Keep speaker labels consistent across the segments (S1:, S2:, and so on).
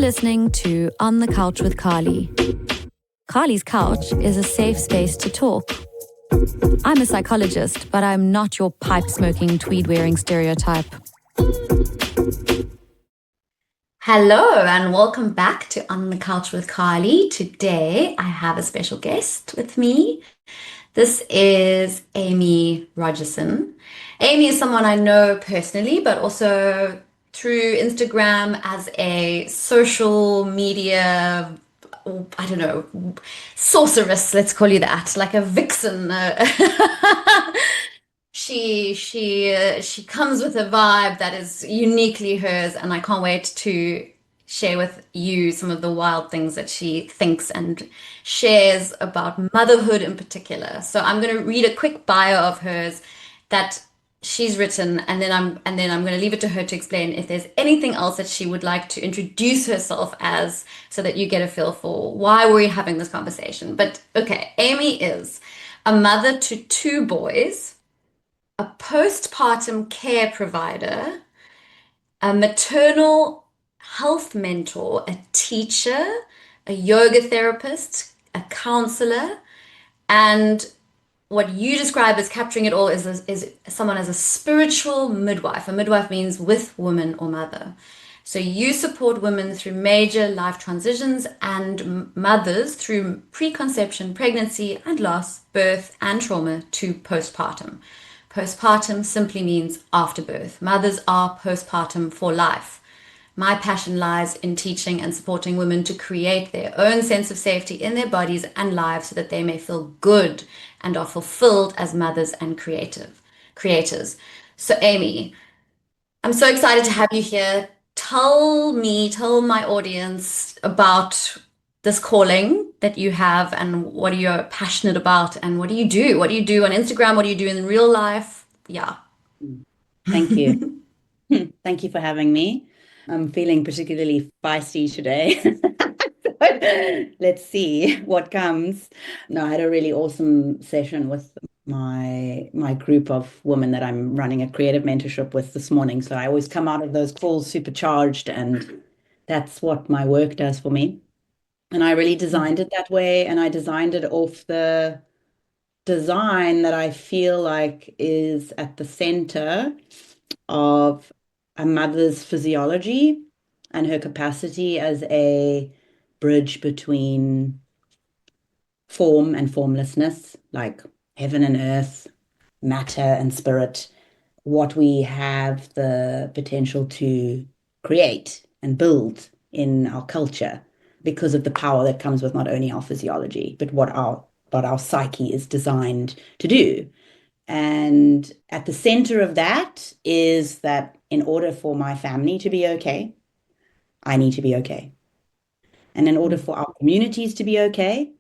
S1: listening to On the Couch with Carly. Carly's couch is a safe space to talk. I'm a psychologist, but I'm not your pipe-smoking, tweed-wearing stereotype. Hello, and welcome back to On the Couch with Carly. Today, I have a special guest with me. This is Amy Rogerson. Amy is someone I know personally, but also through Instagram as a social media, I don't know, sorceress, let's call you that, like a vixen. She comes with a vibe that is uniquely hers, and I can't wait to share with you some of the wild things that she thinks and shares about motherhood in particular. So I'm going to read a quick bio of hers that she's written, and then I'm going to leave it to her to explain if there's anything else that she would like to introduce herself as, so that you get a feel for why we're having this conversation. But okay, Amy is a mother to 2 boys, a postpartum care provider, a maternal health mentor, a teacher, a yoga therapist, a counselor, and what you describe as capturing it all is someone as a spiritual midwife. A midwife means with woman or mother. So you support women through major life transitions and mothers through preconception, pregnancy and loss, birth and trauma to postpartum. Postpartum simply means after birth. Mothers are postpartum for life. My passion lies in teaching and supporting women to create their own sense of safety in their bodies and lives so that they may feel good and are fulfilled as mothers and creators. So Amy, I'm so excited to have you here. Tell my audience about this calling that you have and what you're passionate about and what do you do? What do you do on Instagram? What do you do in real life? Yeah.
S2: Thank you. Thank you for having me. I'm feeling particularly feisty today. Let's see what comes. No, I had a really awesome session with my group of women that I'm running a creative mentorship with this morning. So I always come out of those calls supercharged, and that's what my work does for me. And I really designed it that way, and I designed it off the design that I feel like is at the center of a mother's physiology and her capacity as a bridge between form and formlessness, like heaven and earth, matter and spirit, what we have the potential to create and build in our culture because of the power that comes with not only our physiology, but what our psyche is designed to do. And at the center of that is that in order for my family to be okay, I need to be okay. And in order for our communities to be okay,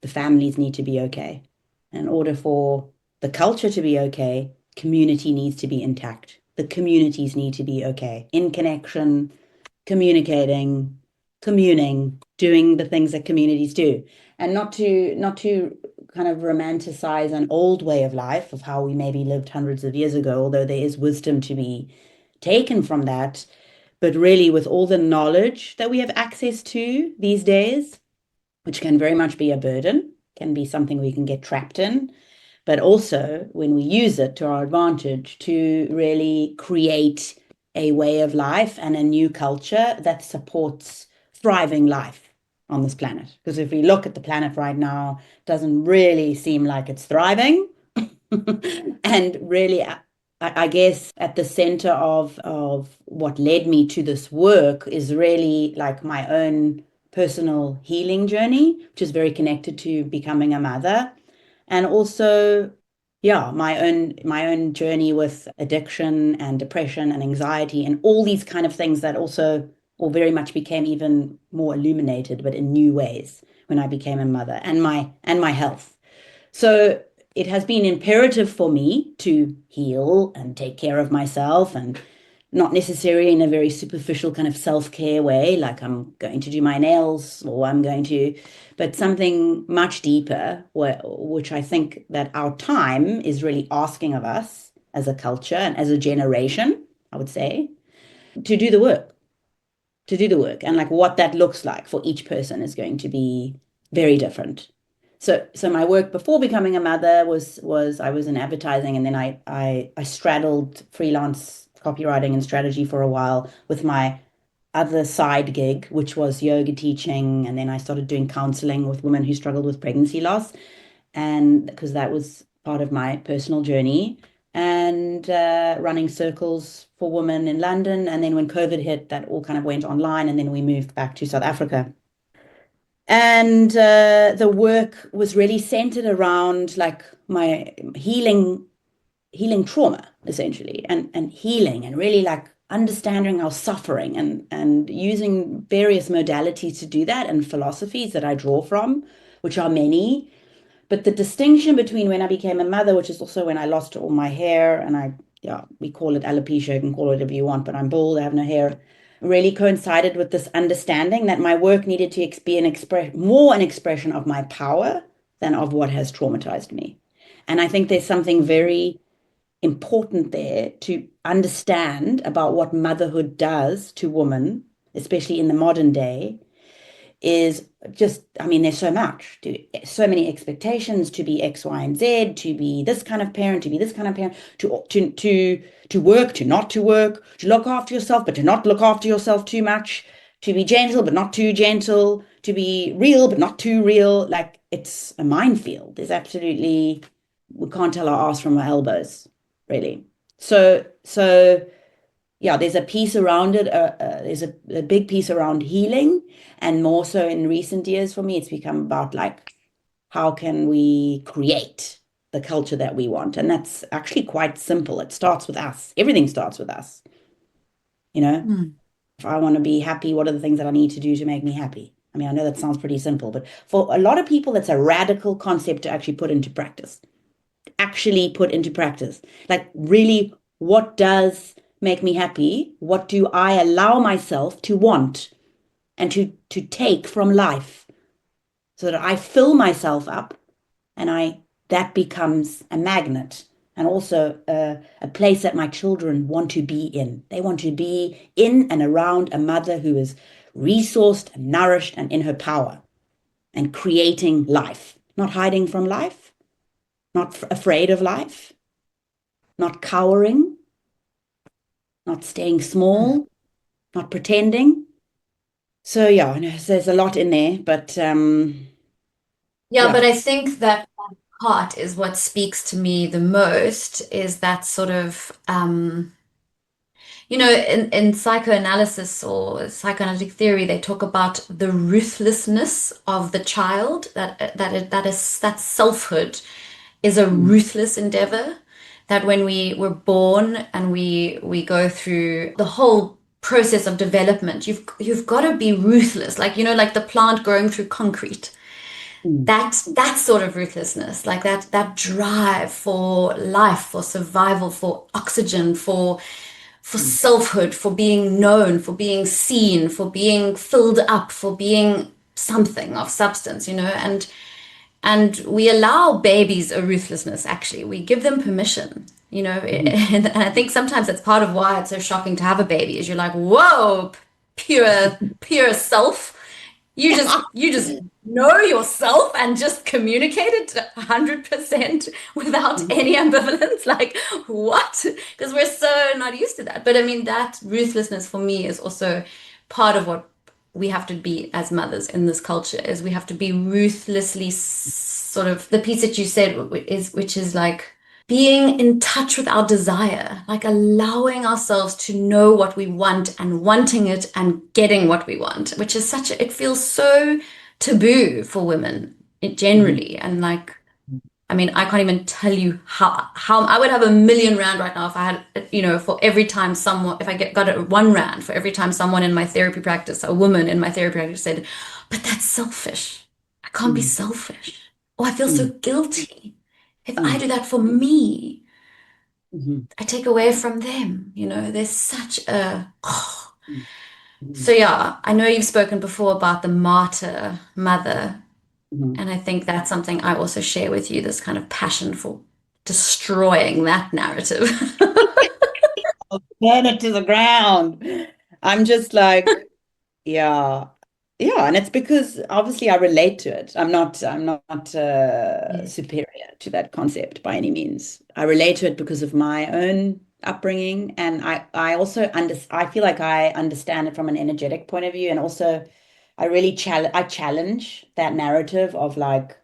S2: the families need to be okay. And in order for the culture to be okay, community needs to be intact. The communities need to be okay, in connection, communicating, communing, doing the things that communities do. And not to kind of romanticize an old way of life of how we maybe lived hundreds of years ago, although there is wisdom to be taken from that. But really, with all the knowledge that we have access to these days, which can very much be a burden, can be something we can get trapped in, but also when we use it to our advantage to really create a way of life and a new culture that supports thriving life on this planet. Because if we look at the planet right now, it doesn't really seem like it's thriving. And really, I guess at the center of what led me to this work is really like my own personal healing journey, which is very connected to becoming a mother. And also, yeah, my own journey with addiction and depression and anxiety and all these kind of things that also or very much became even more illuminated, but in new ways when I became a mother, and my health. So it has been imperative for me to heal and take care of myself, and not necessarily in a very superficial kind of self-care way, like I'm going to do my nails or but something much deeper, which I think that our time is really asking of us as a culture and as a generation, I would say, to do the work, to do the work. And like what that looks like for each person is going to be very different. So my work before becoming a mother was I was in advertising, and then I straddled freelance copywriting and strategy for a while with my other side gig, which was yoga teaching. And then I started doing counseling with women who struggled with pregnancy loss, and because that was part of my personal journey, and running circles for women in London. And then when COVID hit, that all kind of went online, and then we moved back to South Africa. And the work was really centered around like my healing trauma, essentially, and healing, and really like understanding our suffering, and using various modalities to do that, and philosophies that I draw from, which are many. But the distinction between when I became a mother, which is also when I lost all my hair, and yeah, we call it alopecia, you can call it whatever you want, but I'm bald, I have no hair, really coincided with this understanding that my work needed to be more an expression of my power than of what has traumatized me. And I think there's something very important there to understand about what motherhood does to women, especially in the modern day, is just, I mean, there's so much, so many expectations to be X, Y, and Z, to be this kind of parent, to be this kind of parent, to work, to not to work, to look after yourself, but to not look after yourself too much, to be gentle, but not too gentle, to be real, but not too real. Like, it's a minefield. There's absolutely, we can't tell our ass from our elbows, really. So yeah, there's a piece around it. There's a big piece around healing, and more so in recent years for me, it's become about like, how can we create the culture that we want? And that's actually quite simple. It starts with us. Everything starts with us. You know,
S1: Mm.
S2: if I want to be happy, what are the things that I need to do to make me happy? I mean, I know that sounds pretty simple, but for a lot of people, that's a radical concept to actually put into practice. Actually put into practice. Like, really, what does make me happy? What do I allow myself to want and to take from life, so that I fill myself up, and I that becomes a magnet, and also a place that my children want to be in. They want to be in and around a mother who is resourced and nourished and in her power, and creating life, not hiding from life, not afraid of life, not cowering, not staying small, not pretending. So yeah, there's a lot in there, but
S1: Yeah,
S2: yeah.
S1: but I think that part is what speaks to me the most is that sort of in psychoanalysis or psychoanalytic theory, they talk about the ruthlessness of the child, that selfhood is a
S2: Mm,
S1: ruthless endeavor, that when we were born and we go through the whole process of development, you've got to be ruthless, like like the plant growing through concrete.
S2: mm,
S1: That sort of ruthlessness, like that drive for life, for survival, for oxygen, for
S2: mm,
S1: selfhood, for being known, for being seen, for being filled up, for being something of substance, and we allow babies a ruthlessness, actually. We give them permission,
S2: mm,
S1: and I think sometimes that's part of why it's so shocking to have a baby, is you're like, whoa, pure self. You just know yourself and just communicate it 100% without
S2: mm,
S1: any ambivalence. Like, what? Because we're so not used to that. But I mean, that ruthlessness for me is also part of what we have to be as mothers in this culture, is we have to be ruthlessly sort of the piece that you said is which is like being in touch with our desire, like allowing ourselves to know what we want and wanting it and getting what we want, which is it feels so taboo for women
S2: mhm,
S1: generally. And like, I mean, I can't even tell you how I would have R1 million right now if I had, for every time someone, if I got it R1 for every time someone in my therapy practice, a woman in my therapy practice said, but that's selfish. I can't be
S2: mm,
S1: selfish. Oh, I feel so
S2: mm,
S1: guilty. If I
S2: mm,
S1: do that for me,
S2: mhm,
S1: I take away from them. There's such a.
S2: mm,
S1: So,
S2: mhm,
S1: yeah, I know you've spoken before about the martyr mother,
S2: mhm.
S1: and I think that's something I also share with you, this kind of passion for destroying that narrative.
S2: Burn it to the ground. I'm just like, Yeah. Yeah, and it's because obviously I relate to it. I'm not
S1: Yeah.
S2: superior to that concept by any means. I relate to it because of my own upbringing, and I also I feel like I understand it from an energetic point of view, and also I challenge that narrative of like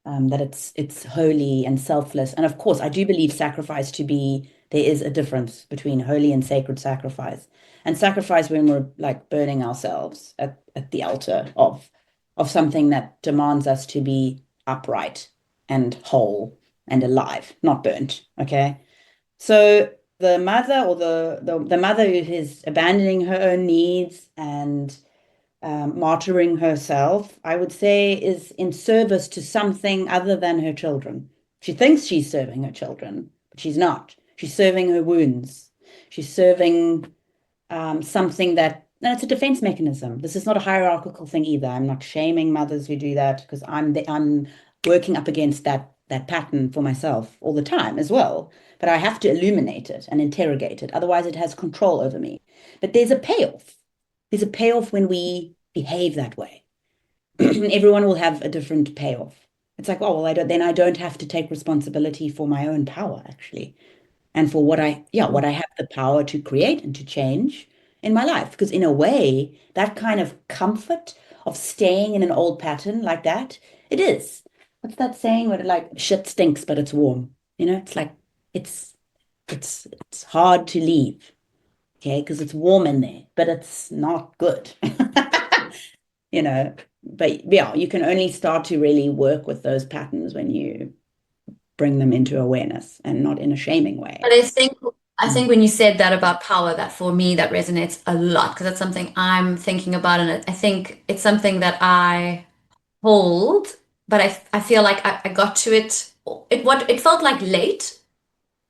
S2: that it's holy and selfless. And of course, I do believe sacrifice to be there is a difference between holy and sacred sacrifice. And sacrifice when we're like burning ourselves at the altar of something that demands us to be upright and whole and alive, not burnt. Okay. So the mother or the mother who is abandoning her own needs and martyring herself, I would say, is in service to something other than her children. She thinks she's serving her children, but she's not. She's serving her wounds. She's serving something that, no, it's a defense mechanism. This is not a hierarchical thing either. I'm not shaming mothers who do that because I'm working up against that pattern for myself all the time as well. But I have to illuminate it and interrogate it. Otherwise, it has control over me. But there's a payoff. There's a payoff when we behave that way. Everyone will have a different payoff. It's like, oh, well, I don't have to take responsibility for my own power, actually, and for what I have the power to create and to change in my life. Because in a way, that kind of comfort of staying in an old pattern like that, it is. What's that saying where like shit stinks, but it's warm? It's like it's it's hard to leave, okay, because it's warm in there, but it's not good. you know, but yeah, you can only start to really work with those patterns when you bring them into awareness and not in a shaming
S1: But
S2: way.
S1: I think when you said that about power, that for me that resonates a lot because that's something I'm thinking about, and I think it's something that I hold, but I feel like I got to it. It felt like late.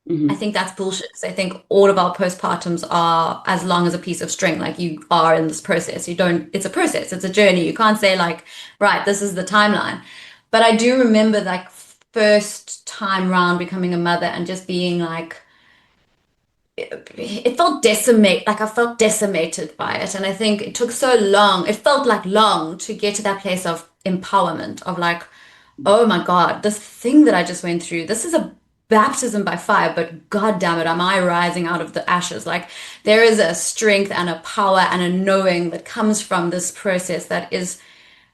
S1: I
S2: Hmm.
S1: think that's bullshit. 'Cause I think all of our postpartums are as long as a piece of string. Like you are in this process. You don't, it's a process, it's a journey. You can't say like, right, this is the timeline. But I do remember like first time round becoming a mother and just being like, it felt like I felt decimated by it. And I think it took so long, it felt like long to get to that place of empowerment, of like, oh my God, this thing that I just went through, this is a baptism by fire, but God damn it, am I rising out of the ashes? Like there is a strength and a power and a knowing that comes from this process that is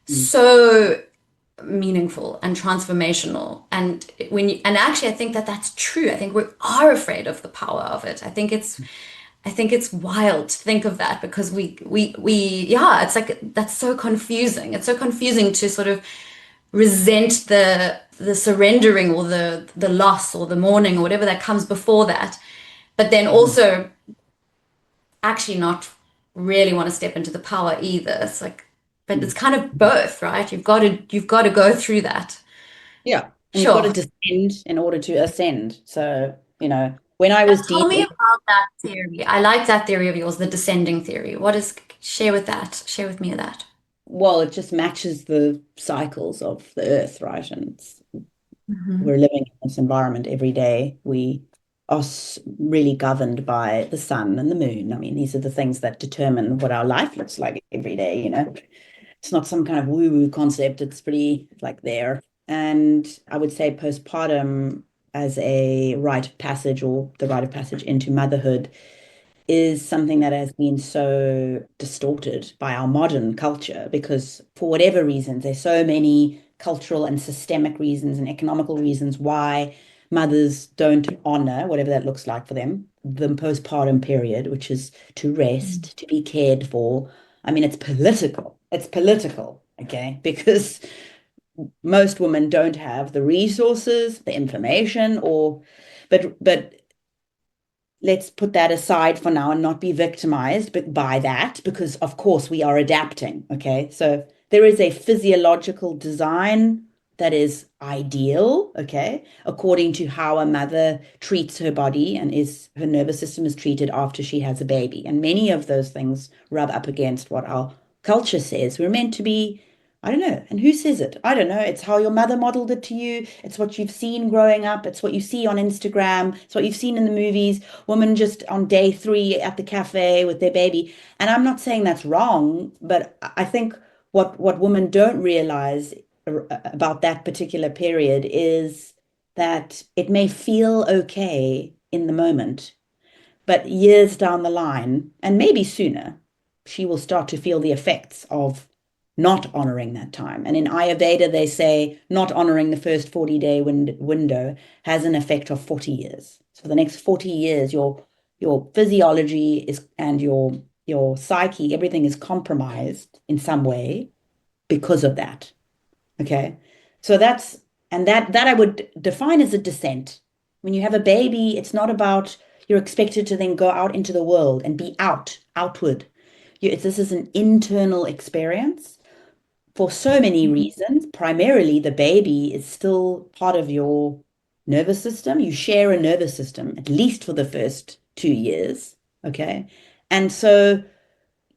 S1: so meaningful and transformational. And actually I think that that's true. I think we are afraid of the power of it. I think it's wild to think of that because yeah, it's like that's so confusing. It's so confusing to sort of resent the surrendering or the loss or the mourning or whatever that comes before that, but then
S2: Hmm.
S1: also actually not really want to step into the power either. It's like, but it's kind of both, right? You've got to go through that.
S2: Yeah. And you've got to
S1: Sure.
S2: descend in order to ascend. So, when I was
S1: Tell me
S2: dealing,
S1: about that theory. I like that theory of yours, the descending theory. Share with that? Share with me that.
S2: well, it just matches the cycles of the earth, right? And we're
S1: Hmm.
S2: living in this environment every day. We are really governed by the sun and the moon. I mean, these are the things that determine what our life looks like every day. It's not some kind of woo-woo concept. It's pretty like there. And I would say postpartum as a rite of passage or the rite of passage into motherhood is something that has been so distorted by our modern culture because for whatever reasons, there's so many cultural and systemic reasons and economical reasons why mothers don't honor, whatever that looks like for them, the postpartum period, which is to rest, to be cared for. I mean, it's political. It's political, okay? Because most women don't have the resources, the information, but let's put that aside for now and not be victimized by that because of course we are adapting, okay? So there is a physiological design that is ideal, okay, according to how a mother treats her body and is her nervous system is treated after she has a baby, and many of those things rub up against what our culture says we're meant to be I don't know. And who says it? I don't know. It's how your mother modeled it to you. It's what you've seen growing up. It's what you see on Instagram. It's what you've seen in the movies. Women just on day 3 at the cafe with their baby. And I'm not saying that's wrong, but I think what women don't realize about that particular period is that it may feel okay in the moment, but years down the line, and maybe sooner, she will start to feel the effects of not honoring that time. And in Ayurveda, they say not honoring the first 40-day window has an effect of 40 years. So for the next 40 years, your physiology is and your psyche, everything is compromised in some way because of that. Okay. So that's and that I would define as a descent. When you have a baby, it's not about you're expected to then go out into the world and be outward. This is an internal experience for so many reasons. Primarily, the baby is still part of your nervous system. You share a nervous system, at least for the first 2 years. Okay. And so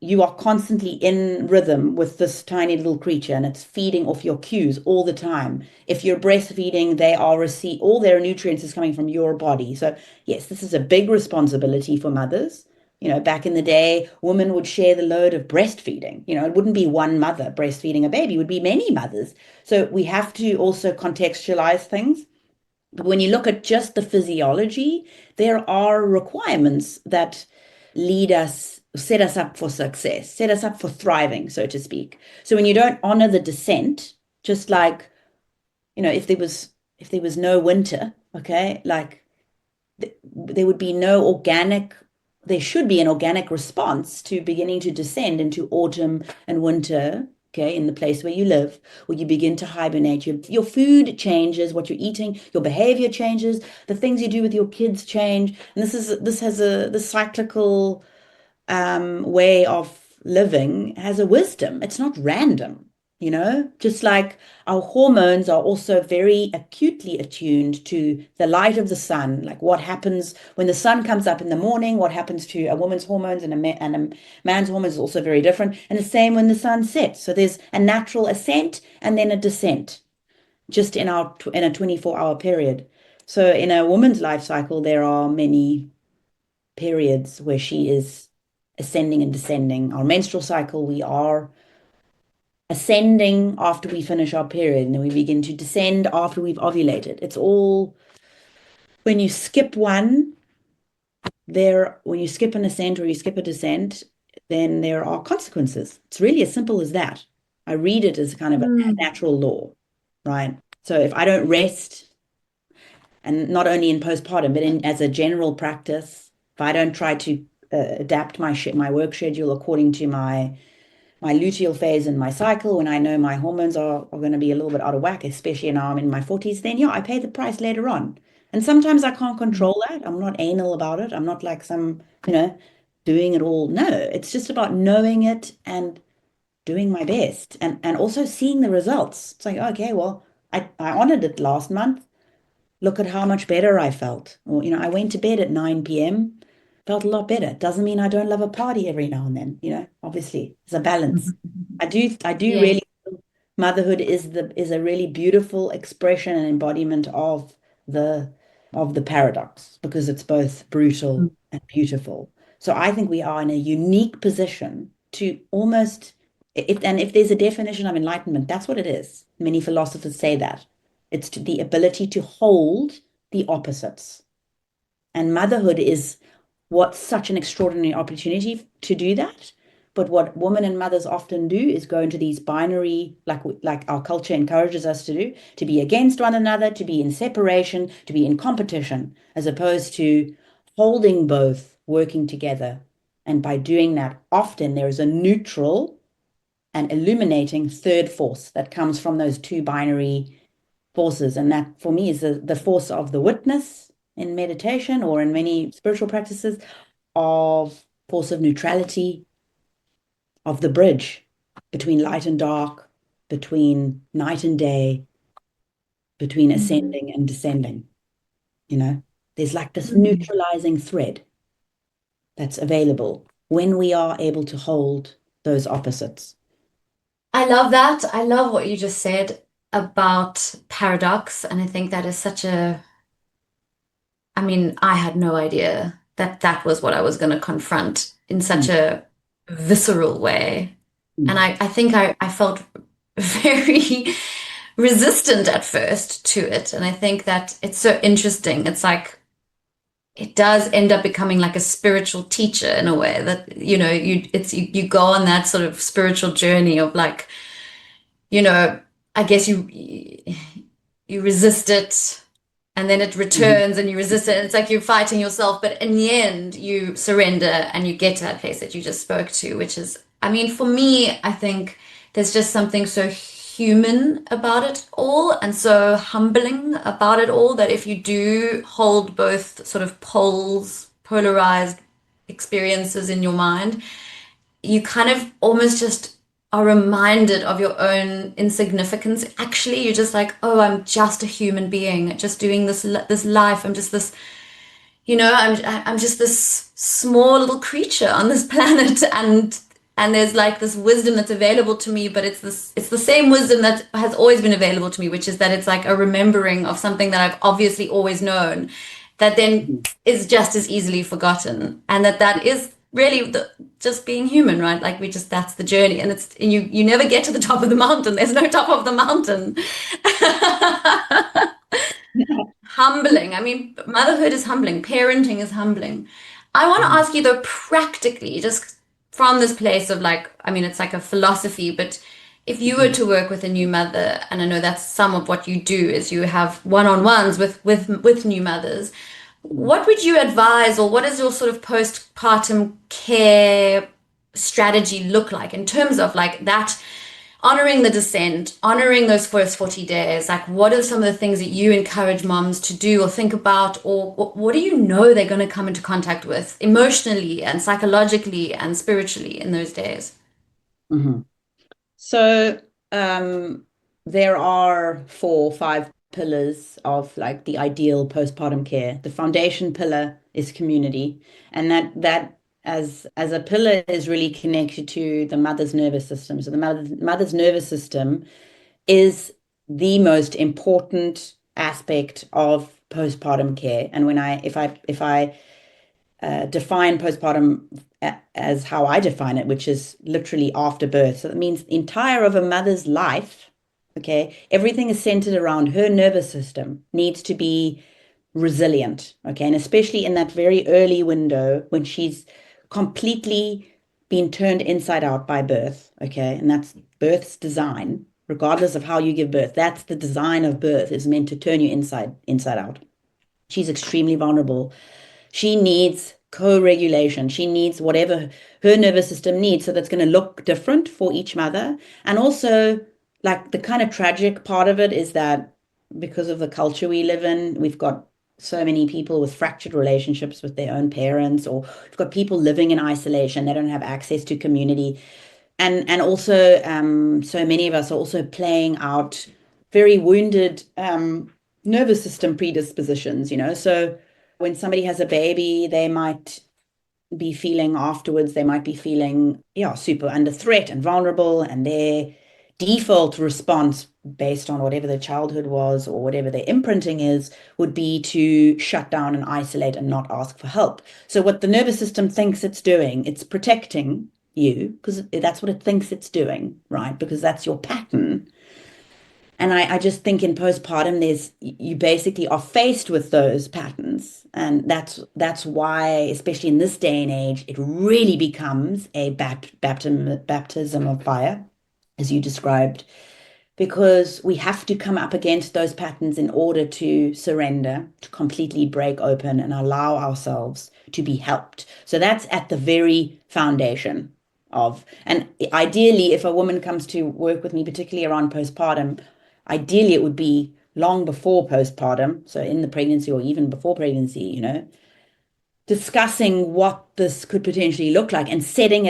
S2: you are constantly in rhythm with this tiny little creature and it's feeding off your cues all the time. If you're breastfeeding, they are receive all their nutrients is coming from your body. So yes, this is a big responsibility for mothers. Back in the day, women would share the load of breastfeeding. It wouldn't be one mother breastfeeding a baby, it would be many mothers. So we have to also contextualize things. But when you look at just the physiology, there are requirements that set us up for success, set us up for thriving, so to speak. So when you don't honor the descent, just like, if there was no winter, okay, like there would be no organic, there should be an organic response to beginning to descend into autumn and winter, okay, in the place where you live, where you begin to hibernate. Your food changes, what you're eating, your behavior changes, the things you do with your kids change. And this has the cyclical way of living has a wisdom. It's not random, just like our hormones are also very acutely attuned to the light of the sun, like what happens when the sun comes up in the morning, what happens to a woman's hormones and a man's hormones is also very different. And the same when the sun sets. So there's a natural ascent and then a descent just in a 24-hour period. So in a woman's life cycle, there are many periods where she is ascending and descending. Our menstrual cycle, we are ascending after we finish our period, and then we begin to descend after we've ovulated. It's all when you skip when you skip an ascent or you skip a descent, then there are consequences. It's really as simple as that. I read it as kind of a
S1: Mm.
S2: natural law, right? So if I don't rest, and not only in postpartum, but as a general practice, if I don't try to adapt my work schedule according to my luteal phase and my cycle, when I know my hormones are going to be a little bit out of whack, especially now I'm in my 40s, then yeah, I pay the price later on. And sometimes I can't control that. I'm not anal about it. I'm not like some, doing it all. No, it's just about knowing it and doing my best and also seeing the results. It's like, okay, well, I honored it last month. Look at how much better I felt. Or, I went to bed at 9 p.m., felt a lot better. Doesn't mean I don't love a party every now and then, obviously, there's a balance. I do
S1: Yes.
S2: really motherhood is a really beautiful expression and embodiment the of the paradox because it's both brutal and beautiful. So I think we are in a unique position to almost if there's a definition of enlightenment, that's what it is. Many philosophers say that. It's the ability to hold the opposites. And motherhood is what's such an extraordinary opportunity to do that. But what women and mothers often do is go into these binary, like our culture encourages us to do, to be against one another, to be in separation, to be in competition, as opposed to holding both, working together. And by doing that, often there is a neutral and illuminating third force that comes from those two binary forces. And that for me is the force of the witness in meditation or in many spiritual practices, of force of neutrality, of the bridge between light and dark, between night and day, between
S1: Mm.
S2: ascending and descending. You know, there's like this
S1: Mm.
S2: neutralizing thread that's available when we are able to hold those opposites.
S1: I love that. I love what you just said about paradox. And I think that is such a, I mean, I had no idea that that was what I was going to confront in such
S2: Mm,
S1: a visceral way. And
S2: mm,
S1: I think I felt very resistant at first to it. And I think that it's so interesting. It's like, it does end up becoming like a spiritual teacher in a way that, you go on that sort of spiritual journey of like, you know, I guess you resist it and then it
S2: mhm,
S1: returns and you resist it. It's like you're fighting yourself, but in the end, you surrender and you get to that place that you just spoke to, which is, I mean, for me, I think there's just something so human about it all and so humbling about it all that if you do hold both sort of polarized experiences in your mind, you kind of almost just are reminded of your own insignificance. Actually, you're just like, oh, I'm just a human being, just doing this life. I'm just this, I'm just this small little creature on this planet, and there's like this wisdom that's available to me, but it's the same wisdom that has always been available to me, which is that it's like a remembering of something that I've obviously always known, that then
S2: mhm.
S1: is just as easily forgotten, and that is really just being human, right? Like we just that's the journey, and you never get to the top of the mountain. There's no top of the mountain. Humbling. I mean, motherhood is humbling. Parenting is humbling. I want to
S2: Mhm,
S1: ask you though, practically, just from this place of like, I mean, it's like a philosophy, but if you were
S2: mhm,
S1: to work with a new mother, and I know that's some of what you do, is you have one-on-ones with new mothers,
S2: mhm,
S1: what would you advise, or what does your sort of postpartum care strategy look like in terms of like that, honoring the descent, honoring those first 40 days? Like, what are some of the things that you encourage moms to do or think about, or what do you know they're going to come into contact with emotionally and psychologically and spiritually in those days?
S2: mhm. So there are 4 or 5 pillars of like the ideal postpartum care. The foundation pillar is community, and that as a pillar is really connected to the mother's nervous system. So the mother's nervous system is the most important aspect of postpartum care. And when I if I define postpartum as how I define it, which is literally after birth. So that means the entire of a mother's life, okay, everything is centered around her nervous system needs to be resilient, okay, and especially in that very early window when she's completely been turned inside out by birth, okay, and that's birth's design. Regardless of how you give birth, that's the design of birth is meant to turn you inside out. She's extremely vulnerable. She needs co-regulation. She needs whatever her nervous system needs. So that's going to look different for each mother. And also, like the kind of tragic part of it is that because of the culture we live in, we've got so many people with fractured relationships with their own parents, or we've got people living in isolation. They don't have access to community. And also, so many of us are also playing out very wounded nervous system predispositions, you know. So when somebody has a baby, they might be feeling afterwards, they might be feeling, yeah, super under threat and vulnerable, and their default response based on whatever their childhood was or whatever their imprinting is would be to shut down and isolate and not ask for help. So what the nervous system thinks it's doing, it's protecting you because that's what it thinks it's doing, right? Because that's your pattern. And I just think in postpartum, you basically are faced with those patterns. And that's why, especially in this day and age, it really becomes a baptism of fire, as you described, because we have to come up against those patterns in order to surrender, to completely break open and allow ourselves to be helped. So that's at the very foundation of, and ideally, if a woman comes to work with me, particularly around postpartum, ideally it would be long before postpartum, so in the pregnancy or even before pregnancy, you know, discussing what this could potentially look like and setting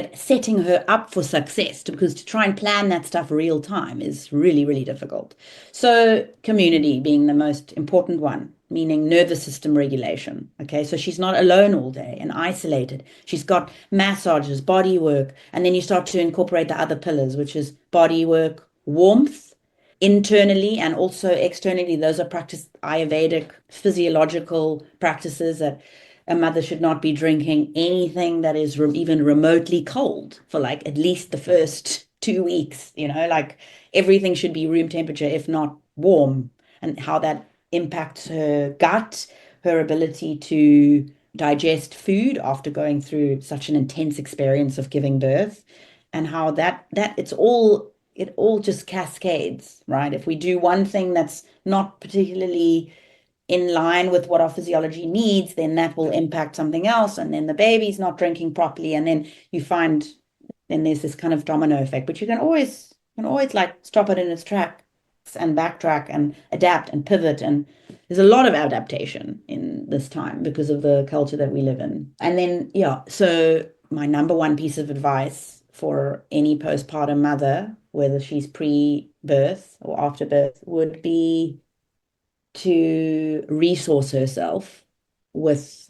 S2: her up for success, because to try and plan that stuff real time is really, really difficult. So community being the most important one, meaning nervous system regulation. Okay, so she's not alone all day and isolated. She's got massages, body work, and then you start to incorporate the other pillars, which is body work, warmth, internally and also externally. Those are practice Ayurvedic physiological practices that a mother should not be drinking anything that is even remotely cold for like at least the first 2 weeks, like everything should be room temperature, if not warm, and how that impacts her gut, her ability to digest food after going through such an intense experience of giving birth, and how that it all just cascades, right? If we do one thing that's not particularly in line with what our physiology needs, then that will impact something else. And then the baby's not drinking properly. And then you find then there's this kind of domino effect, but you can always like stop it in its tracks and backtrack and adapt and pivot. And there's a lot of adaptation in this time because of the culture that we live in. And then, yeah, so my number one piece of advice for any postpartum mother, whether she's pre-birth or after birth, would be to resource herself with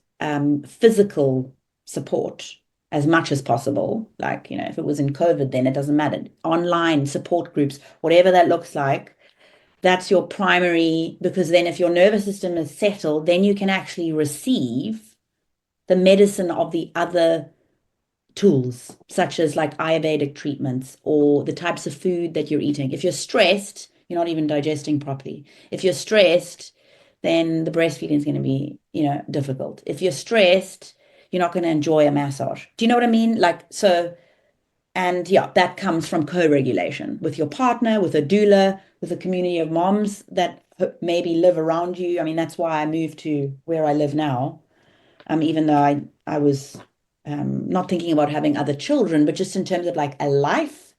S2: physical support as much as possible. Like, if it was in COVID, then it doesn't matter. Online support groups, whatever that looks like, that's your primary, because then if your nervous system is settled, then you can actually receive the medicine of the other tools, such as like Ayurvedic treatments or the types of food that you're eating. If you're stressed, you're not even digesting properly. If you're stressed, then the breastfeeding is going to be, difficult. If you're stressed, you're not going to enjoy a massage. Do you know what I mean? Like, so, and yeah, that comes from co-regulation with your partner, with a doula, with a community of moms that maybe live around you. I mean, that's why I moved to where I live now. Even though I was not thinking about having other children, but just in terms of like a life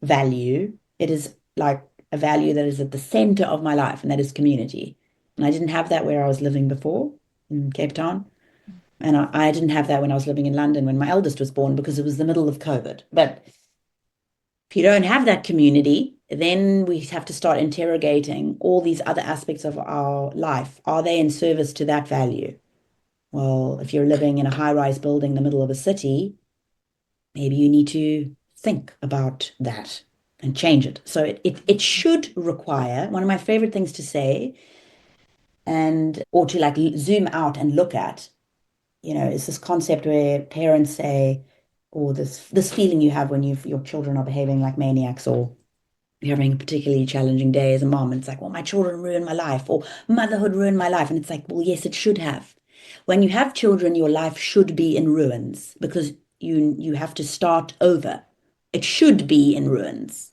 S2: value, it is like a value that is at the center of my life, and that is community. And I didn't have that where I was living before in Cape Town. And I didn't have that when I was living in London when my eldest was born, because it was the middle of COVID. But if you don't have that community, then we have to start interrogating all these other aspects of our life. Are they in service to that value? Well, if you're living in a high-rise building in the middle of a city, maybe you need to think about that and change it. So it should require, one of my favorite things to say, and or to like zoom out and look at, is this concept where parents say, or this feeling you have when your children are behaving like maniacs, or you're having a particularly challenging day as a mom, and it's like, well, my children ruined my life, or motherhood ruined my life. And it's like, well, yes, it should have. When you have children, your life should be in ruins, because you have to start over. It should be in ruins.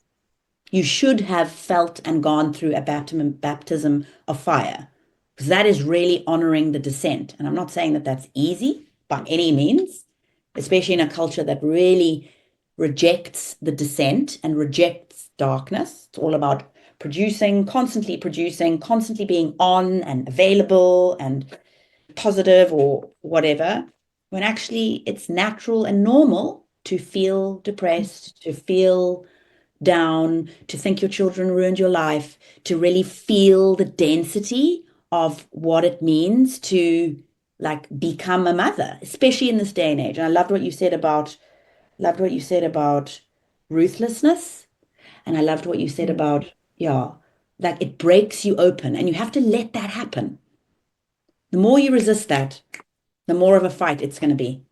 S2: You should have felt and gone through a baptism of fire, because that is really honoring the descent. And I'm not saying that that's easy by any means, especially in a culture that really rejects the descent and rejects darkness. It's all about producing, constantly being on and available and positive or whatever, when actually it's natural and normal to feel depressed, to feel down, to think your children ruined your life, to really feel the density of what it means to like become a mother, especially in this day and age. And I loved what you said about ruthlessness. And I loved what you said about, yeah, like it breaks you open, and you have to let that happen. The more you resist that, the more of a fight it's going to be.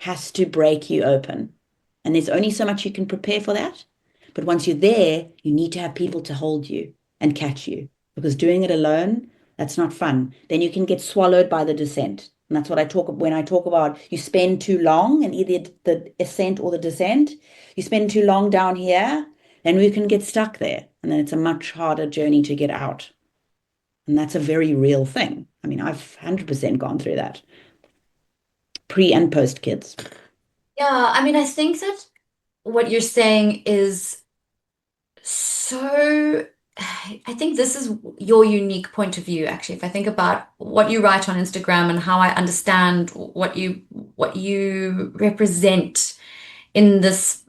S2: Has to break you open. And there's only so much you can prepare for that. But once you're there, you need to have people to hold you and catch you, because doing it alone, that's not fun. Then you can get swallowed by the descent. And that's what I talk when I talk about you spend too long in either the ascent or the descent. You spend too long down here, then we can get stuck there. And then it's a much harder journey to get out. And that's a very real thing. I mean, I've 100% gone through that, pre and post kids.
S1: Yeah, I mean, I think that what you're saying is so I think this is your unique point of view, actually. If I think about what you write on Instagram and how I understand what you represent in this,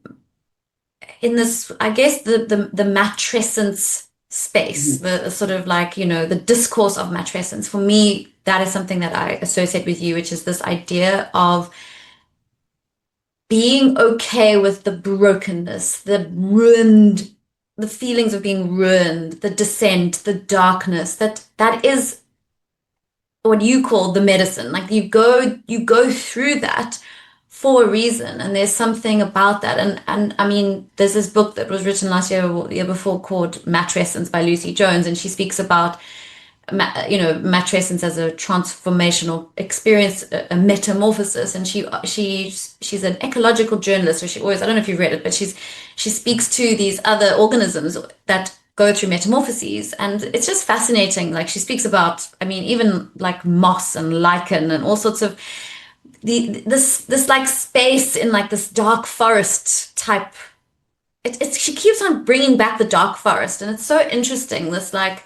S1: I guess the matrescence space,
S2: Mhm.
S1: the sort of like, the discourse of matrescence. For me, that is something that I associate with you, which is this idea of being okay with the brokenness, the feelings of being ruined, the descent, the darkness, that is what you call the medicine. Like you go through that for a reason, and there's something about that. And I mean, there's this book that was written last year or the year before called Matrescence by Lucy Jones, and she speaks about matrescence as a transformational experience, a metamorphosis. And she's an ecological journalist, so she always, I don't know if you've read it, but she speaks to these other organisms that go through metamorphoses, and it's just fascinating. Like she speaks about, I mean, even like moss and lichen and all sorts of this like space in like this dark forest type. She keeps on bringing back the dark forest, and it's so interesting. This like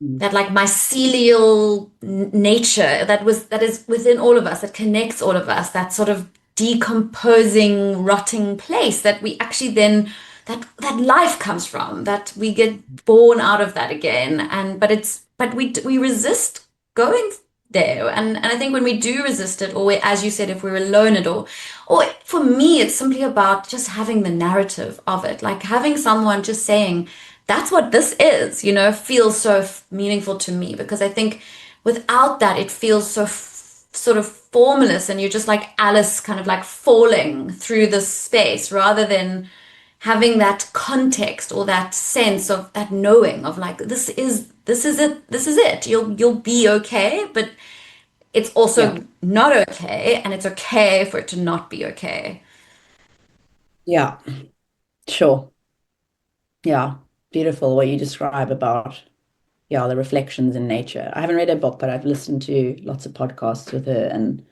S2: Mhm.
S1: that like mycelial nature that is within all of us, that connects all of us, that sort of decomposing, rotting place that we actually then that life comes from, that we get born out of that again. And but we resist going there. And I think when we do resist it, or as you said, if we're alone at all, or for me, it's simply about just having the narrative of it, like having someone just saying, that's what this is, feels so meaningful to me, because I think without that, it feels so sort of formless, and you're just like Alice kind of like falling through this space rather than having that context or that sense of that knowing of like this is it, you'll be okay, but it's
S2: Yeah.
S1: also not okay, and it's okay for it to not be okay.
S2: Yeah. Sure. Yeah. Beautiful what you describe about, yeah, the reflections in nature. I haven't read her book, but I've listened to lots of podcasts with her. And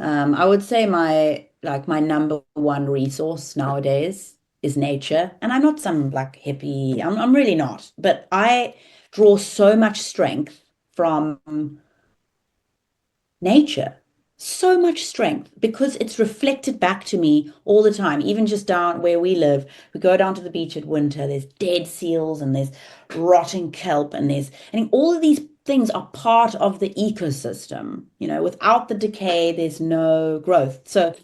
S2: I would say my number one resource nowadays is nature. And I'm not some like hippie. I'm really not. But I draw so much strength from nature. So much strength because it's reflected back to me all the time. Even just down where we live, we go down to the beach at winter, there's dead seals and there's rotting kelp and all of these things are part of the ecosystem. Without the decay, there's no growth. So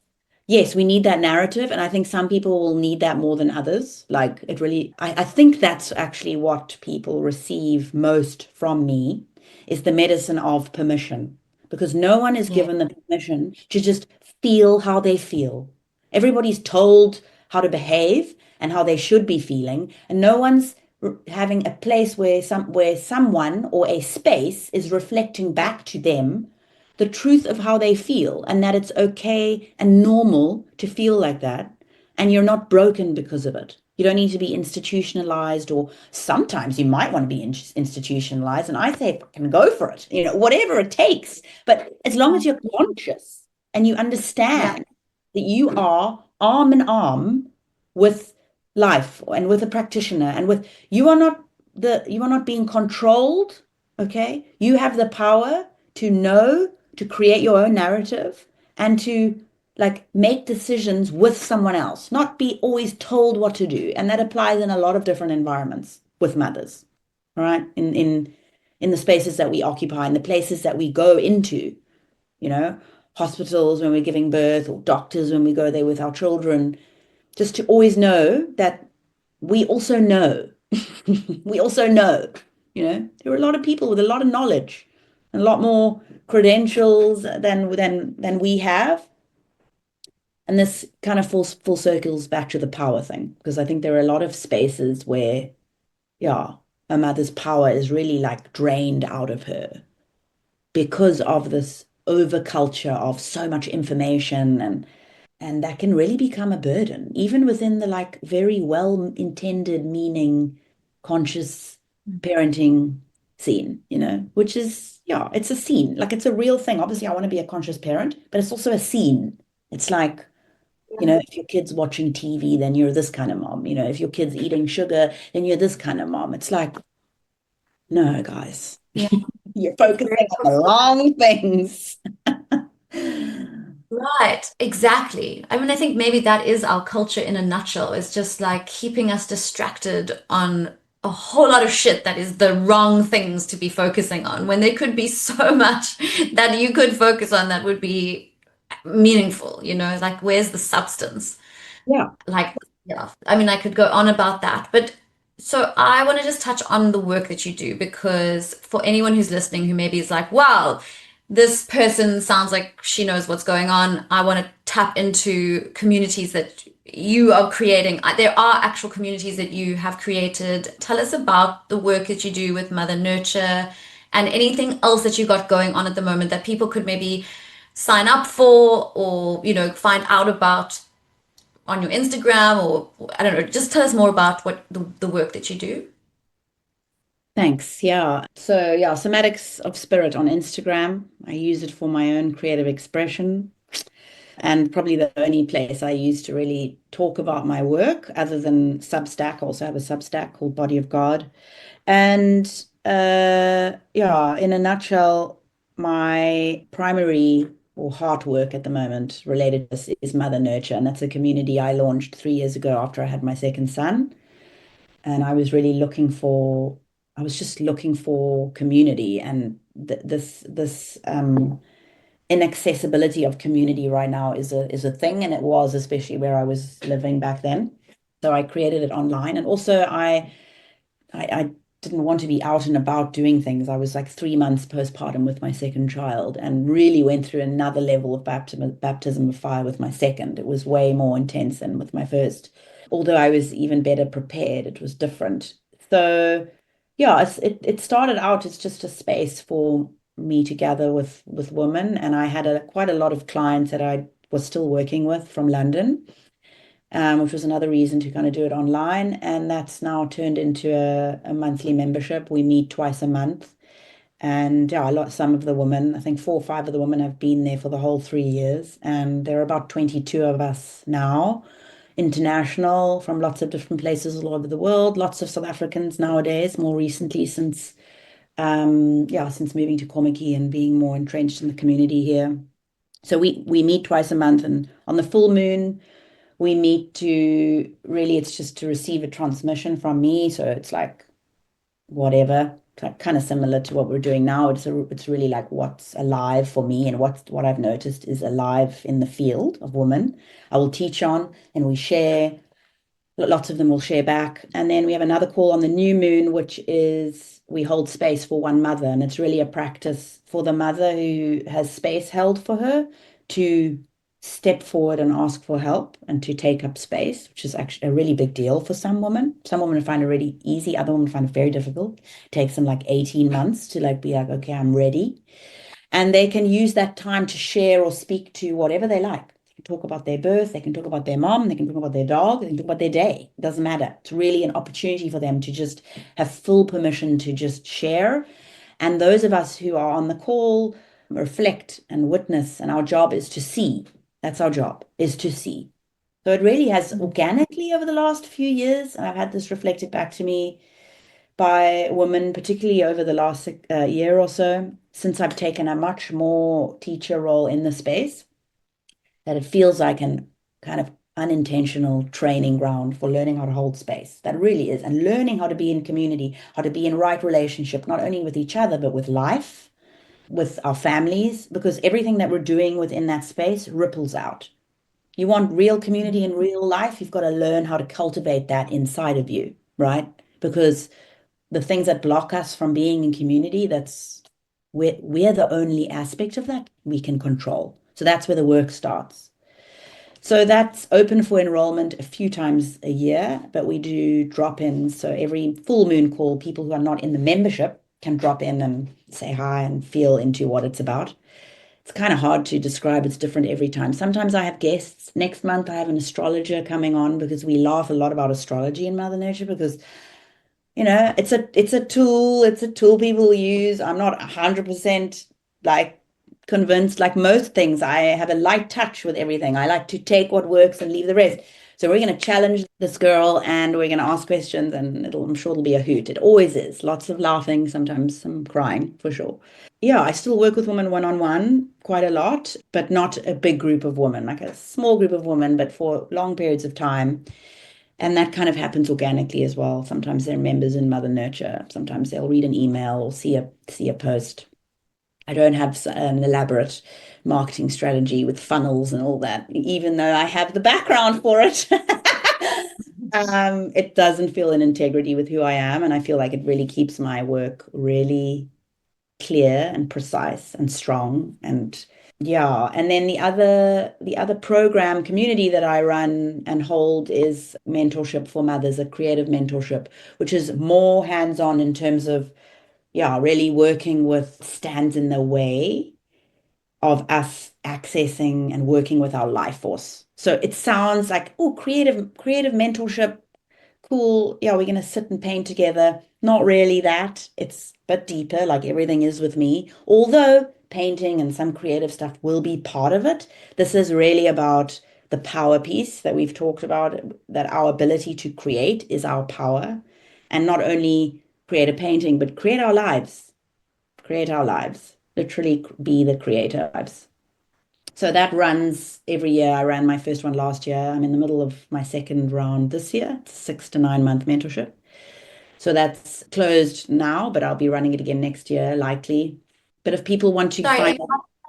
S2: yes, we need that narrative, and I think some people will need that more than others. Like it really, I think that's actually what people receive most from me is the medicine of permission, because no one is
S1: Yeah.
S2: given the permission to just feel how they feel. Everybody's told how to behave and how they should be feeling, and no one's having a place where someone or a space is reflecting back to them the truth of how they feel, and that it's okay and normal to feel like that, and you're not broken because of it. You don't need to be institutionalized, or sometimes you might want to be institutionalized, and I say can go for it, whatever it takes. But as long as you're conscious and you
S1: Yeah.
S2: understand that you are arm in arm with life and with a practitioner, and with you are not being controlled. Okay, you have the power to know, to create your own narrative, and to like make decisions with someone else, not be always told what to do. And that applies in a lot of different environments with mothers, right? In the spaces that we occupy, in the places that we go into, you know, hospitals when we're giving birth, or doctors when we go there with our children, just to always know that we also know. We also know, there are a lot of people with a lot of knowledge and a lot more credentials than we have. And this kind of full circles back to the power thing, because I think there are a lot of spaces where, yeah, a mother's power is really like drained out of her because of this overculture of so much information, and that can really become a burden, even within the like very well-intended, meaning, conscious parenting scene, which is, yeah, it's a scene. Like it's a real thing. Obviously, I want to be a conscious parent, but it's also a scene. It's like, If your kid's watching TV, then you're this kind of mom. If your kid's eating sugar, then you're this kind of mom. It's like, no, guys,
S1: Yeah.
S2: you're
S1: It's
S2: focusing
S1: very
S2: on the wrong things.
S1: right, exactly. I mean, I think maybe that is our culture in a nutshell. It's just like keeping us distracted on a whole lot of shit that is the wrong things to be focusing on when there could be so much that you could focus on that would be meaningful, like where's the substance?
S2: Yeah.
S1: Like, yeah, I mean, I could go on about that, but so I want to just touch on the work that you do because for anyone who's listening who maybe is like, wow, this person sounds like she knows what's going on. I want to tap into communities that you are creating. There are actual communities that you have created. Tell us about the work that you do with Mother Nurture and anything else that you got going on at the moment that people could maybe sign up for or, find out about on your Instagram or I don't know, just tell us more about what the work that you do.
S2: Thanks. Yeah. So, yeah, Somatics of Spirit on Instagram. I use it for my own creative expression and probably the only place I use to really talk about my work other than Substack. I also have a Substack called Body of God. And yeah, in a nutshell, my primary or heart work at the moment related to this is Mother Nurture. And that's a community I launched 3 years ago after I had my second son. And I was really I was just looking for community and th this inaccessibility of community right now is a thing, and it was especially where I was living back then. So I created it online, and also I didn't want to be out and about doing things. I was like 3 months postpartum with my second child, and really went through another level of baptism of fire with my second. It was way more intense than with my first. Although I was even better prepared, it was different. So yeah, it started out as just a space for me to gather with women, and I had quite a lot of clients that I was still working with from London, which was another reason to kind of do it online. And that's now turned into a monthly membership. We meet twice a month. And yeah, some of the women, I think 4 or 5 of the women have been there for the whole 3 years. And there are about 22 of us now, international from lots of different places all over the world, lots of South Africans nowadays, more recently since moving to Kommetjie and being more entrenched in the community here. So we meet twice a month, and on the full moon, we meet to really, it's just to receive a transmission from me. So it's like whatever, kind of similar to what we're doing now. It's really like what's alive for me, and what I've noticed is alive in the field of women. I will teach on, and we share. Lots of them will share back. And then we have another call on the new moon, which is we hold space for one mother. And it's really a practice for the mother who has space held for her to step forward and ask for help and to take up space, which is actually a really big deal for some women. Some women find it really easy, other women find it very difficult. It takes them like 18 months to like be like, okay, I'm ready. And they can use that time to share or speak to whatever they like. They can talk about their birth, they can talk about their mom, they can talk about their dog, they can talk about their day. It doesn't matter. It's really an opportunity for them to just have full permission to just share. And those of us who are on the call reflect and witness, and our job is to see. That's our job, is to see. So it really has organically over the last few years, and I've had this reflected back to me by women, particularly over the last year or so, since I've taken a much more teacher role in the space, that it feels like an kind of unintentional training ground for learning how to hold space. That really is. And learning how to be in community, how to be in right relationship, not only with each other, but with life, with our families, because everything that we're doing within that space ripples out. You want real community in real life, you've got to learn how to cultivate that inside of you, right? Because the things that block us from being in community, we're the only aspect of that we can control. So that's where the work starts. So that's open for enrollment a few times a year, but we do drop-ins. So every full moon call, people who are not in the membership can drop in and say hi and feel into what it's about. It's kind of hard to describe. It's different every time. Sometimes I have guests. Next month, I have an astrologer coming on because we laugh a lot about astrology in Mother Nature because it's a tool people use. I'm not 100% like convinced, like most things, I have a light touch with everything. I like to take what works and leave the rest. So we're going to challenge this girl and we're going to ask questions and I'm sure it'll be a hoot. It always is. Lots of laughing, sometimes some crying for sure. Yeah, I still work with women one-on-one quite a lot, but not a big group of women, like a small group of women, but for long periods of time. And that kind of happens organically as well. Sometimes they're members in Mother Nurture. Sometimes they'll read an email or see a post. I don't have an elaborate marketing strategy with funnels and all that, even though I have the background for it. It doesn't feel in integrity with who I am, and I feel like it really keeps my work really clear and precise and strong. And yeah, and then the other program community that I run and hold is Mentorship for Mothers, a creative mentorship, which is more hands-on in terms of yeah, really working with stands in the way of us accessing and working with our life force. So it sounds like, oh, creative mentorship, cool. Yeah, we're gonna sit and paint together. Not really that. It's a bit deeper, like everything is with me. Although painting and some creative stuff will be part of it. This is really about the power piece that we've talked about, that our ability to create is our power. And not only create a painting, but create our lives, literally be the creator lives. So that runs every year. I ran my first one last year. I'm in the middle of my second round this year. It's a 6 to 9 month mentorship. So that's closed now, but I'll be running it again next year, likely. But if people want to
S1: Sorry,
S2: find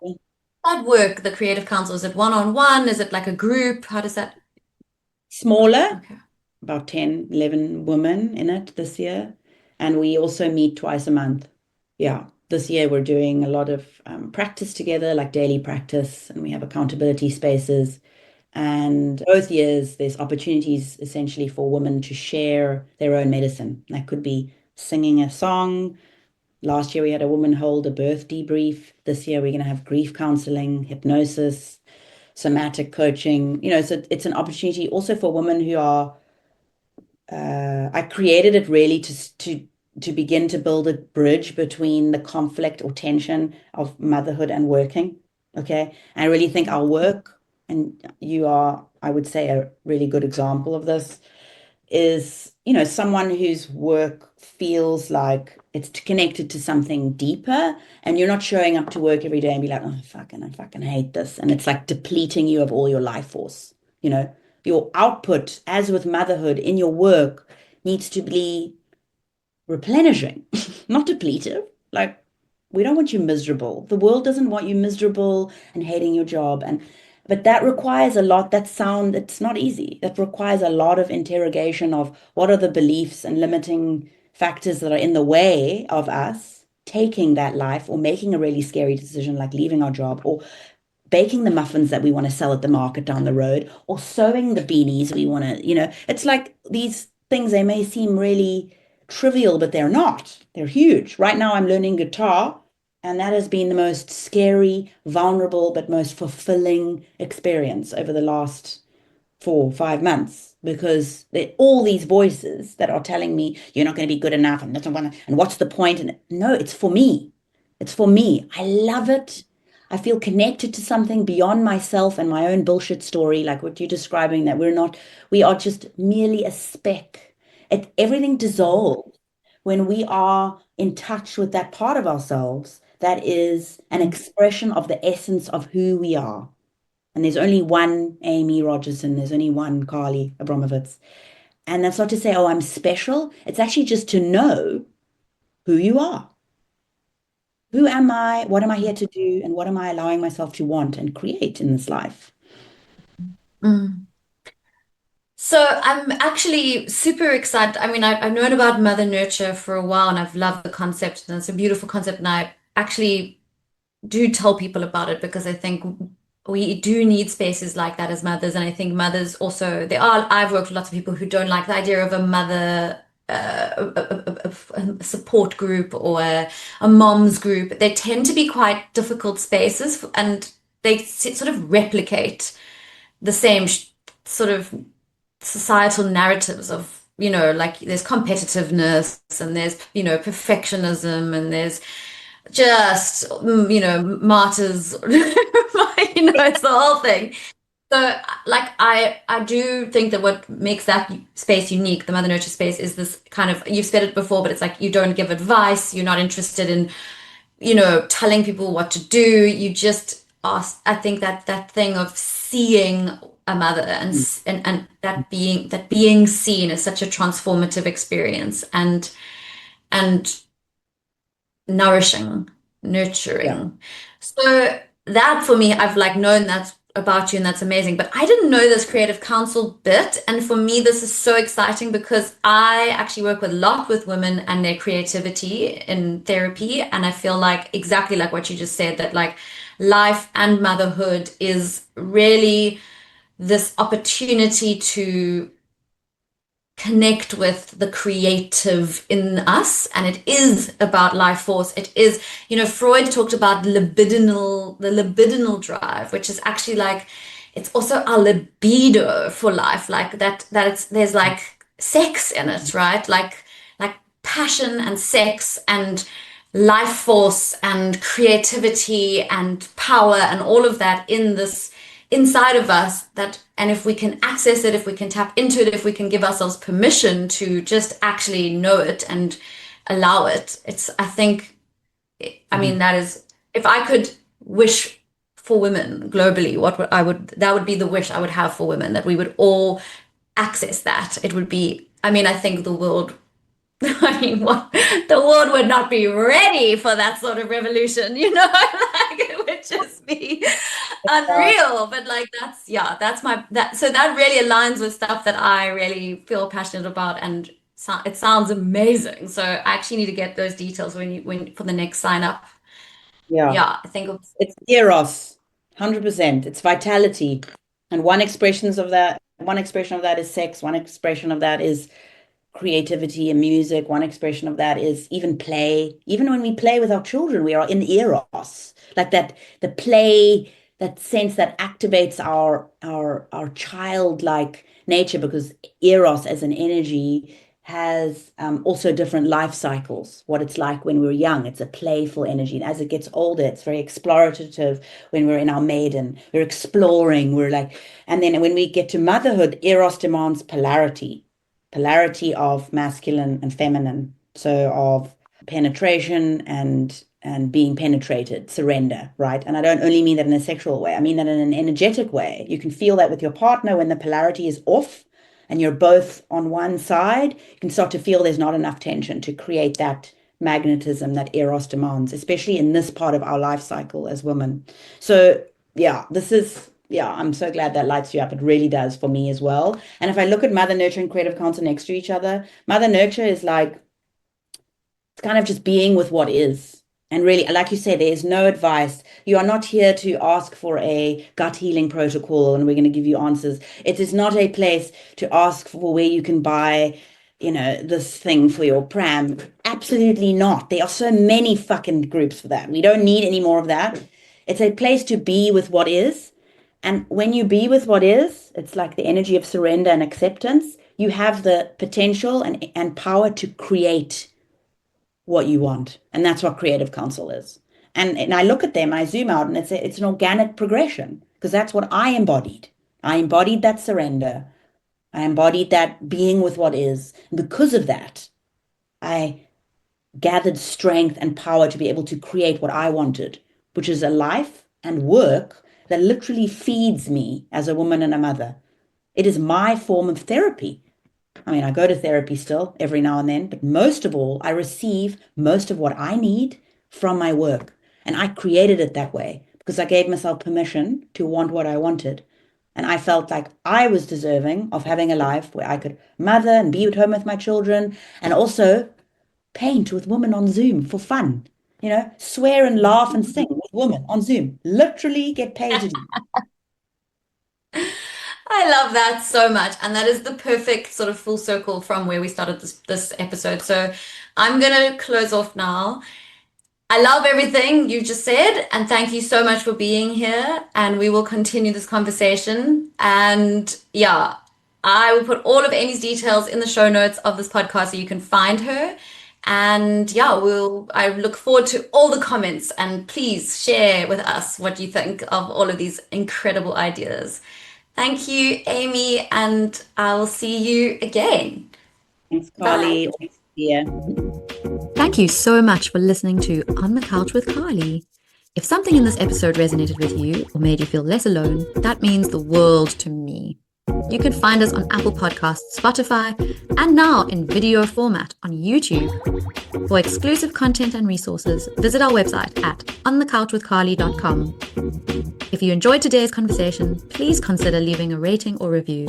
S1: Amy, how does that work, the creative council? Is it one-on-one? Is it like a group? How does that?
S2: smaller,
S1: Okay.
S2: about 10, 11 women in it this year. And we also meet twice a month. Yeah. This year we're doing a lot of practice together, like daily practice, and we have accountability spaces. And both years, there's opportunities essentially for women to share their own medicine. That could be singing a song. Last year, we had a woman hold a birth debrief. This year, we're going to have grief counseling, hypnosis, somatic coaching. So it's an opportunity also for women who are I created it really to begin to build a bridge between the conflict or tension of motherhood and working. Okay. And I really think our work, and you are, I would say, a really good example of this, is, someone whose work feels like it's connected to something deeper, and you're not showing up to work every day and be like, oh, I fucking hate this. And it's like depleting you of all your life force, you know your output, as with motherhood, in your work needs to be replenishing, not depletive. Like, we don't want you miserable. The world doesn't want you miserable and hating your job. But that requires a lot. It's not easy. That requires a lot of interrogation of what are the beliefs and limiting factors that are in the way of us taking that life or making a really scary decision like leaving our job or baking the muffins that we want to sell at the market down the road or sewing the beanies we want to, it's like these things, they may seem really trivial, but they're not. They're huge. Right now, I'm learning guitar, and that has been the most scary, vulnerable, but most fulfilling experience over the last 4 5 months because all these voices that are telling me you're not going to be good enough and what's the point? And no, it's for me. It's for me. I love it. I feel connected to something beyond myself and my own bullshit story, like what you're describing, that we are just merely a speck. Everything dissolves when we are in touch with that part of ourselves that is an expression of the essence of who we are. And there's only one Amy Rogerson, there's only one Carly Abramovitz. And that's not to say, oh, I'm special. It's actually just to know who you are. Who am I? What am I here to do? And what am I allowing myself to want and create in this life?
S1: Mm. So I'm actually super excited. I mean, I've known about Mother Nurture for a while and I've loved the concept and it's a beautiful concept. And I actually do tell people about it because I think we do need spaces like that as mothers. And I think mothers also, I've worked with lots of people who don't like the idea of a mother, a support group or a mom's group. They tend to be quite difficult spaces and they sort of replicate the same sort of societal narratives of, like there's competitiveness and there's, perfectionism and there's just, martyrs, it's the whole thing. So, like, I do think that what makes that space unique, the Mother Nurture space, is this kind of, you've said it before, but it's like you don't give advice, you're not interested in, telling people what to do. You just ask, I think that that thing of seeing a mother
S2: Mm.
S1: and that being seen is such a transformative experience and nourishing,
S2: Yeah.
S1: nurturing. So that for me, I've like known that about you and that's amazing. But I didn't know this creative counsel bit. And for me, this is so exciting because I actually work with a lot with women and their creativity in therapy. And I feel like exactly like what you just said, that like life and motherhood is really this opportunity to connect with the creative in us, and it is about life force. It is, Freud talked about the libidinal drive, which is actually like it's also our libido for life, like that it's there's like sex in it, right? Like passion and sex and life force and creativity and power and all of that in this inside of us. That, and if we can access it, if we can tap into it, if we can give ourselves permission to just actually know it and allow it, it's, I think, I mean,
S2: Mhm.
S1: that is, if I could wish for women globally, what would I would that would be the wish I would have for women, that we would all access that. It would be, I mean, I think the world, I mean, what, the world would not be ready for that sort of revolution, like it would just be
S2: Uh,
S1: unreal. But like that's, yeah, that's my that so that really aligns with stuff that I really feel passionate about, and so, it sounds amazing. So I actually need to get those details when for the next sign up.
S2: yeah.
S1: Yeah, I think
S2: It's Eros, 100%. It's vitality. And one expression of that is sex, one expression of that is creativity and music. One expression of that is even play. Even when we play with our children, we are in Eros. Like that, the play, that sense that activates our childlike nature, because Eros as an energy has also different life cycles. What it's like when we're young, it's a playful energy. And as it gets older, it's very explorative. When we're in our maiden, we're exploring, we're like, and then when we get to motherhood, Eros demands polarity of masculine and feminine, so of penetration and being penetrated, surrender, right? And I don't only mean that in a sexual way, I mean that in an energetic way. You can feel that with your partner when the polarity is off and you're both on one side. You can start to feel there's not enough tension to create that magnetism that Eros demands, especially in this part of our life cycle as women. So yeah, I'm so glad that lights you up. It really does for me as well. And if I look at Mother Nurture and Creative Counsel next to each other, Mother Nurture is like, it's kind of just being with what is. And really, like you said, there's no advice. You are not here to ask for a gut healing protocol and we're going to give you answers. It is not a place to ask for where you can buy, this thing for your pram. Absolutely not. There are so many fucking groups for that. We don't need any more of that. It's a place to be with what is. And when you be with what is, it's like the energy of surrender and acceptance. You have the potential and power to create what you want. And that's what creative counsel is. And I look at them, I zoom out, and it's an organic progression because that's what I embodied. I embodied that surrender. I embodied that being with what is. And because of that, I gathered strength and power to be able to create what I wanted, which is a life and work that literally feeds me as a woman and a mother. It is my form of therapy. I mean, I go to therapy still every now and then, but most of all, I receive most of what I need from my work. And I created it that way because I gave myself permission to want what I wanted. And I felt like I was deserving of having a life where I could mother and be at home with my children and also paint with women on Zoom for fun. Swear and laugh and sing with women on Zoom. Literally get paid to do.
S1: I love that so much. And that is the perfect sort of full circle from where we started this episode. So I'm gonna close off now. I love everything you just said, and thank you so much for being here. And we will continue this conversation. And yeah, I will put all of Amy's details in the show notes of this podcast so you can find her. And yeah, I look forward to all the comments, and please share with us what you think of all of these incredible ideas. Thank you, Amy, and I'll see you again.
S2: Thanks,
S1: Bye.
S2: Carly. Yeah.
S3: Thank you so much for listening to On the Couch with Carly. If something in this episode resonated with you or made you feel less alone, that means the world to me. You can find us on Apple Podcasts, Spotify, and now in video format on YouTube. For exclusive content and resources, visit our website at onthecouchwithcarly.com. If you enjoyed today's conversation, please consider leaving a rating or review.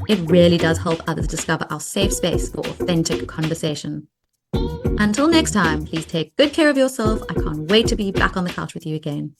S3: It really does help others discover our safe space for authentic conversation. Until next time, please take good care of yourself. I can't wait to be back on the couch with you again.